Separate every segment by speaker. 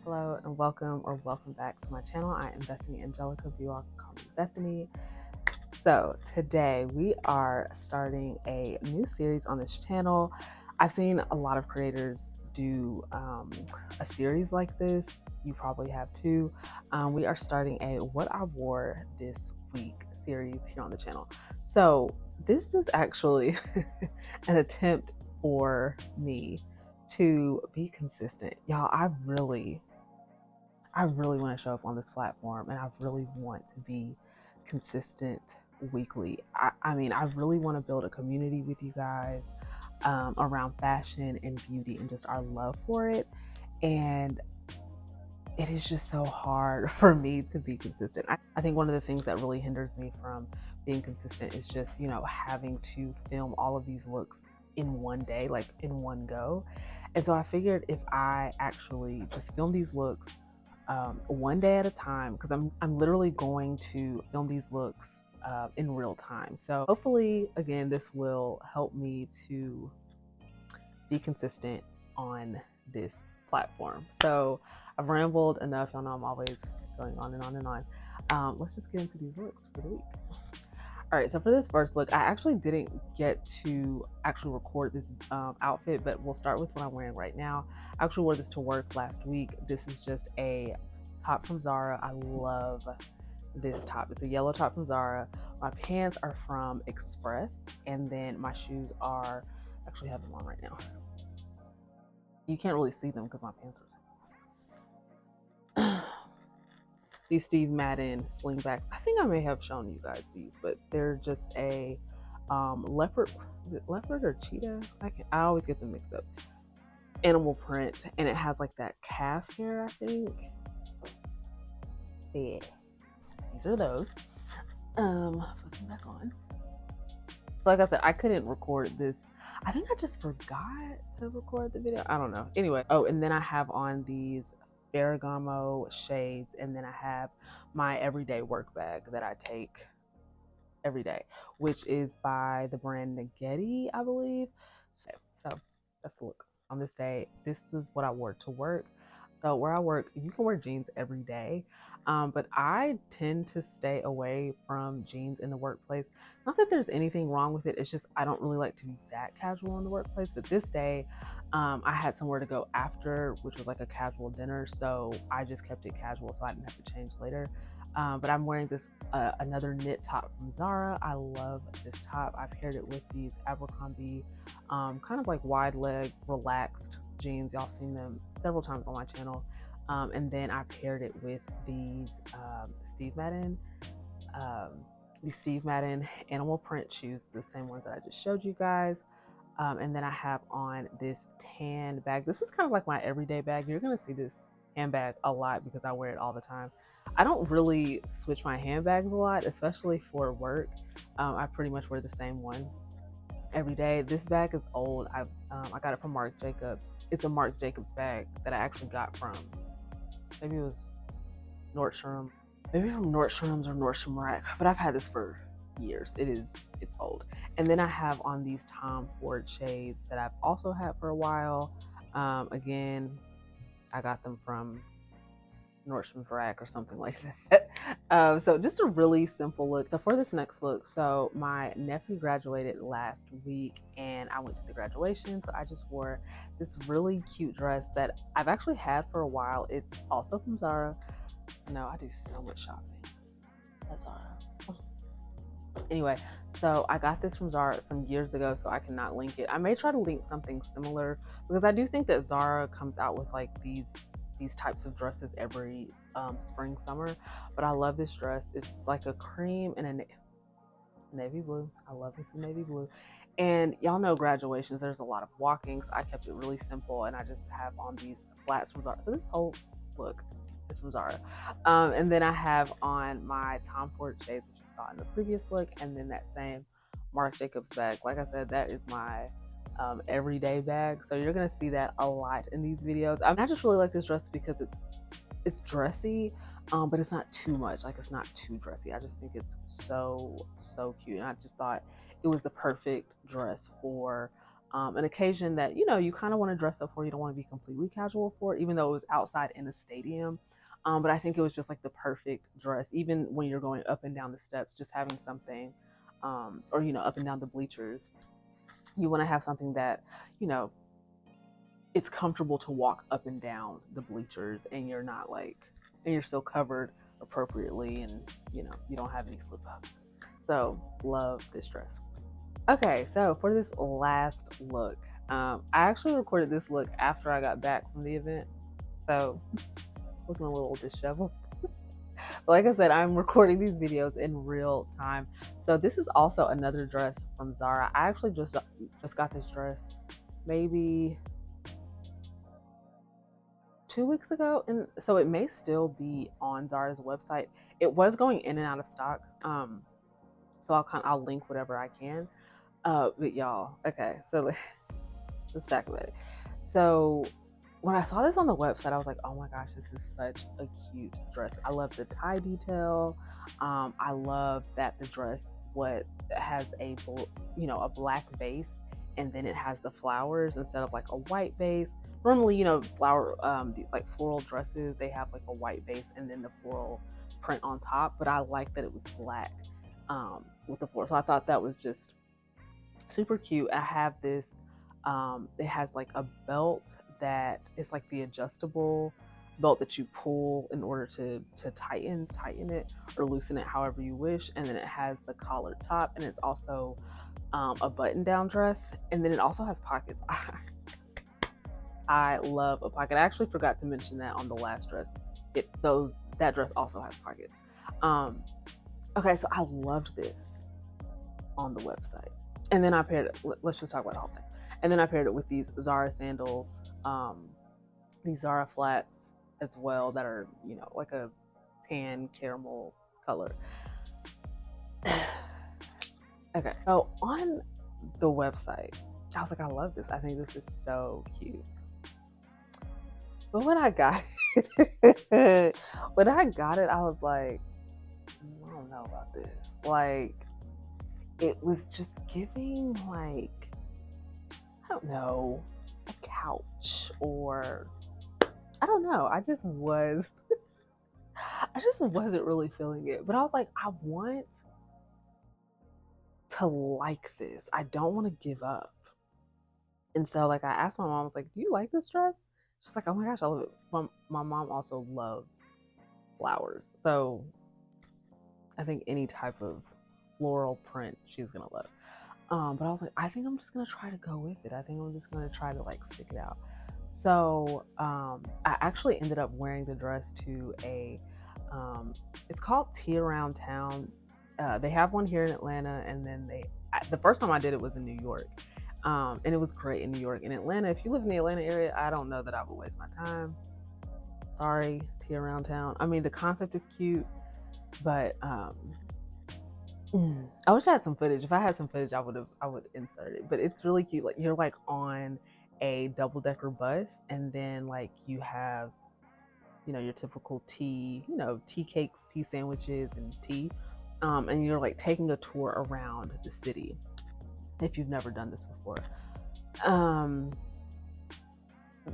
Speaker 1: Hello and welcome back to my channel. I am Bethany Angelica. You all can call me Bethany. So today we are starting a new series on this channel. I've seen a lot of creators do a series like this. You probably have too. We are starting a What I Wore This Week series here on the channel. So this is actually an attempt for me to be consistent. Y'all, I really want to show up on this platform, and I really want to be consistent weekly. I mean, I really want to build a community with you guys around fashion and beauty and just our love for it. And it is just so hard for me to be consistent. I think one of the things that really hinders me from being consistent is just, having to film all of these looks in one day, like in one go. And so I figured if I actually just film these looks one day at a time, because I'm literally going to film these looks in real time. So hopefully, again, this will help me to be consistent on this platform. So I've rambled enough. Y'all know I'm always going on and on and on. Let's just get into these looks for the week. All right, so for this first look, I actually didn't get to actually record this outfit, but we'll start with what I'm wearing right now. I actually wore this to work last week. This is just a top from Zara. I love this top. It's a yellow top from Zara. My pants are from Express, and then my shoes are, actually have them on right now. You can't really see them because my pants are these Steve Madden slingbacks. I think I may have shown you guys these, but they're just a leopard. Is it leopard or cheetah? I always get them mixed up. Animal print, and it has like that calf hair, I think. Yeah, these are those. Put them back on. So like I said, I couldn't record this. I think I just forgot to record the video. I don't know. Anyway, oh, and then I have on these Ferragamo shades, and then I have my everyday work bag that I take every day, which is by the brand Naghetti, I believe. So that's the look on this day. This is what I wore to work. So where I work, you can wear jeans every day, but I tend to stay away from jeans in the workplace. Not that there's anything wrong with it, it's just I don't really like to be that casual in the workplace. But this day, I had somewhere to go after, which was like a casual dinner, so I just kept it casual so I didn't have to change later. But I'm wearing this another knit top from Zara. I love this top. I paired it with these Abercrombie kind of like wide leg relaxed jeans. Y'all seen them several times on my channel. And then I paired it with these Steve Madden animal print shoes, the same ones that I just showed you guys. And then I have on this tan bag. This is kind of like my everyday bag. You're gonna see this handbag a lot because I wear it all the time. I don't really switch my handbags a lot, especially for work. I pretty much wear the same one every day. This bag is old. I got it from Marc Jacobs. It's a Marc Jacobs bag that I actually got from, maybe it was Nordstrom, maybe from Nordstrom's or Nordstrom Rack, but I've had this for years. It's old. And then I have on these Tom Ford shades that I've also had for a while. Again, I got them from Nordstrom's Rack or something like that. So just a really simple look. So for this next look, so my nephew graduated last week and I went to the graduation. So I just wore this really cute dress that I've actually had for a while. It's also from Zara. No, I do so much shopping at Zara. Anyway, so I got this from Zara some years ago, so I cannot link it. I may try to link something similar because I do think that Zara comes out with like these types of dresses every spring, summer. But I love this dress. It's like a cream and a navy blue. I love this in navy blue. And y'all know graduations, there's a lot of walking, so I kept it really simple, and I just have on these flats from Zara. So this whole look is from Zara. And then I have on my Tom Ford shades, which you saw in the previous look, and then that same Marc Jacobs bag. Like I said, that is my everyday bag, so you're gonna see that a lot in these videos. I just really like this dress because it's dressy, but it's not too much. Like, it's not too dressy. I just think it's so cute, and I just thought it was the perfect dress for an occasion that, you know, you kind of want to dress up for. You don't want to be completely casual for, even though it was outside in a stadium. But I think it was just like the perfect dress, even when you're going up and down the steps, just having something, or, you know, up and down the bleachers. You want to have something that, you know, it's comfortable to walk up and down the bleachers, and you're not like, and you're still covered appropriately, and, you know, you don't have any slip ups. So love this dress. Okay, so for this last look, I actually recorded this look after I got back from the event, so looking a little disheveled. But like I said, I'm recording these videos in real time. So this is also another dress from Zara. I actually just got this dress maybe 2 weeks ago, and so it may still be on Zara's website. It was going in and out of stock, so I'll link whatever I can. But y'all, okay, so let's talk about it. So when I saw this on the website, I was like, oh my gosh, this is such a cute dress. I love the tie detail. I love that the dress has a black base, and then it has the flowers instead of like a white base. Normally, you know, like floral dresses, they have like a white base and then the floral print on top. But I like that it was black with the floral. So I thought that was just super cute. I have this. It has like a belt that is like the adjustable belt that you pull in order to tighten it or loosen it however you wish. And then it has the collared top, and it's also a button down dress, and then it also has pockets. I love a pocket. I actually forgot to mention that on the last dress. That dress also has pockets. Okay, so I loved this on the website, and then I paired it. Let's just talk about the whole thing. And then I paired it with these Zara sandals, these Zara flats as well, that are, you know, like a tan caramel color. Okay, so on the website, I was like, I love this. I think this is so cute. But when I got it, I was like, I don't know about this. Like, it was just giving like, I don't know, a couch, or I don't know. I just wasn't really feeling it. But I was like, I want to like this. I don't want to give up. And so like I asked my mom, I was like, do you like this dress? She's like, oh my gosh, I love it. My mom also loves flowers. So I think any type of floral print she's gonna love. But I was like, I think I'm just gonna try to go with it. I think I'm just gonna try to like stick it out. So I actually ended up wearing the dress to it's called Tea Around Town. They have one here in Atlanta, and then the first time I did it was in New York. And it was great in New York. In Atlanta, if you live in the Atlanta area, I don't know that I would waste my time. Sorry, Tea Around Town. I mean, the concept is cute, but I wish I had some footage. If I had some footage, I would insert it. But it's really cute. Like, you're like on a double-decker bus, and then like you have, you know, your typical tea, you know, tea cakes, tea sandwiches, and tea. And you're like taking a tour around the city, if you've never done this before.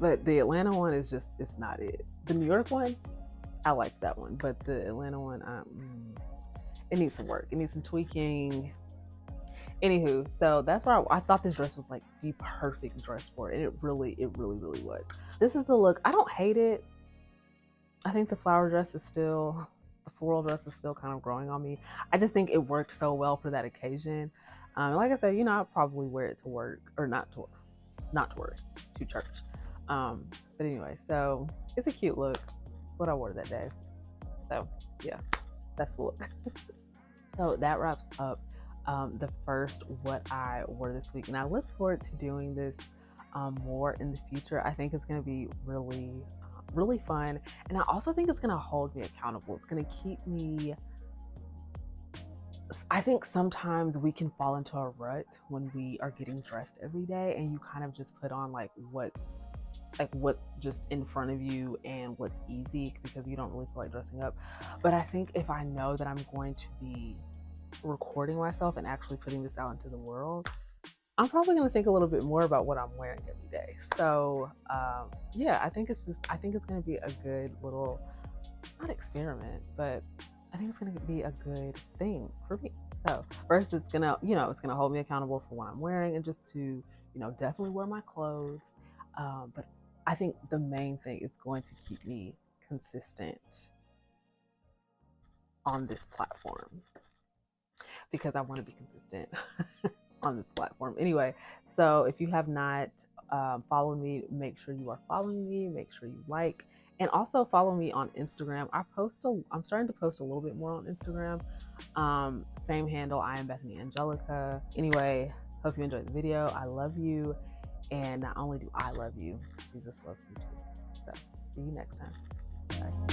Speaker 1: But the Atlanta one is just, it's not it. The New York one, I like that one, but the Atlanta one, it needs some work. It needs some tweaking. Anywho, so that's why I thought this dress was like the perfect dress for it. And it really was. This is the look. I don't hate it. I think the floral dress is still kind of growing on me. I just think it worked so well for that occasion. Like I said, you know, I'll probably wear it to work, or not to work, to church. But anyway, so it's a cute look. It's what I wore that day. So yeah, that's the look. So that wraps up the first what I wore this week, and I look forward to doing this more in the future. I think it's going to be really fun, and I also think it's going to hold me accountable. It's going to keep me. I think sometimes we can fall into a rut when we are getting dressed every day, and you kind of just put on like what's just in front of you and what's easy, because you don't really feel like dressing up. But I think if I know that I'm going to be recording myself and actually putting this out into the world, I'm probably going to think a little bit more about what I'm wearing every day. So, yeah, I think it's going to be a good little, not experiment, but I think it's going to be a good thing for me. So, first, it's going to, it's going to hold me accountable for what I'm wearing and just to, definitely wear my clothes. But I think the main thing is going to keep me consistent on this platform because I want to be consistent on this platform. Anyway, so if you have not followed me, make sure you are following me. Make sure you like, and also follow me on Instagram. I'm starting to post a little bit more on Instagram. Same handle, iambethanyangelica. Anyway, hope you enjoyed the video. I love you, and not only do I love you, Jesus loves you too. So see you next time. Bye.